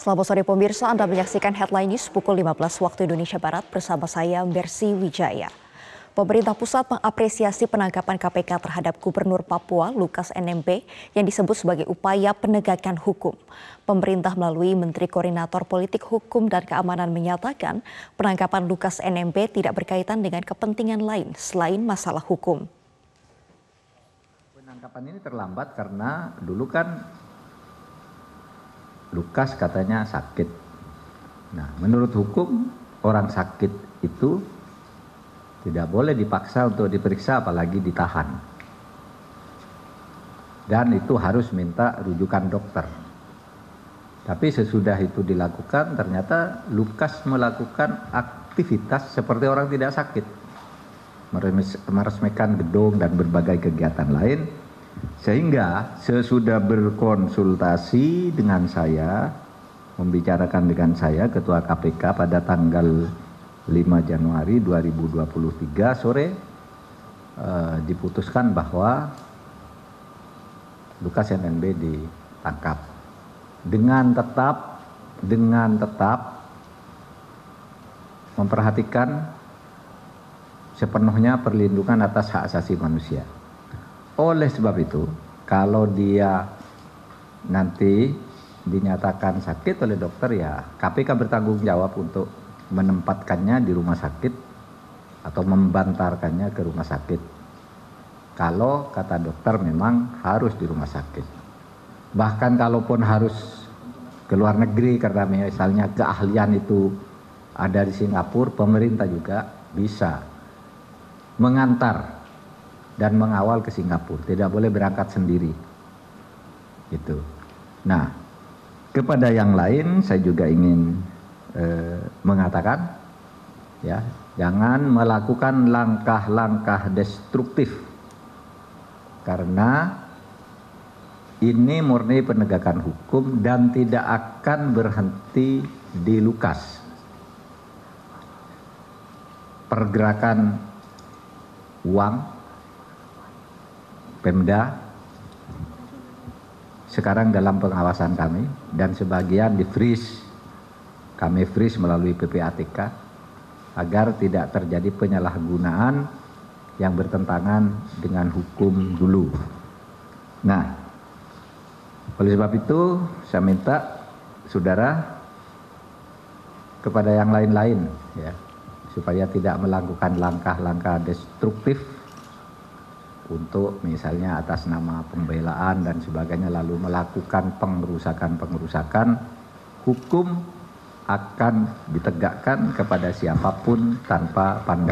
Selamat sore pemirsa, Anda menyaksikan Headline News pukul 15 waktu Indonesia Barat bersama saya Mercy Wijaya. Pemerintah pusat mengapresiasi penangkapan KPK terhadap Gubernur Papua Lukas NMB yang disebut sebagai upaya penegakan hukum. Pemerintah melalui Menteri Koordinator Politik Hukum dan Keamanan menyatakan penangkapan Lukas NMB tidak berkaitan dengan kepentingan lain selain masalah hukum. Penangkapan ini terlambat karena dulu kan Lukas katanya sakit. Nah, menurut hukum orang sakit itu tidak boleh dipaksa untuk diperiksa apalagi ditahan. Dan itu harus minta rujukan dokter. Tapi sesudah itu dilakukan ternyata Lukas melakukan aktivitas seperti orang tidak sakit. Meresmikan gedung dan berbagai kegiatan lain. Sehingga sesudah berkonsultasi dengan saya, membicarakan dengan saya Ketua KPK pada tanggal 5 Januari 2023 sore, diputuskan bahwa Lukas NMB ditangkap dengan tetap memperhatikan sepenuhnya perlindungan atas hak asasi manusia. Oleh sebab itu, kalau dia nanti dinyatakan sakit oleh dokter, ya KPK bertanggung jawab untuk menempatkannya di rumah sakit atau membantarkannya ke rumah sakit. Kalau kata dokter memang harus di rumah sakit. Bahkan kalaupun harus ke luar negeri karena misalnya keahlian itu ada di Singapura, pemerintah juga bisa mengantar dan mengawal ke Singapura, tidak boleh berangkat sendiri. Gitu. Nah, kepada yang lain saya juga ingin mengatakan, ya, jangan melakukan langkah-langkah destruktif, karena ini murni penegakan hukum dan tidak akan berhenti di Lukas. Pergerakan uang Pemda sekarang dalam pengawasan kami dan sebagian di-freeze, kami freeze melalui PPATK agar tidak terjadi penyalahgunaan yang bertentangan dengan hukum dulu. Nah, oleh sebab itu saya minta saudara kepada yang lain-lain, ya, supaya tidak melakukan langkah-langkah destruktif untuk misalnya atas nama pembelaan dan sebagainya lalu melakukan pengerusakan. Hukum akan ditegakkan kepada siapapun tanpa pandang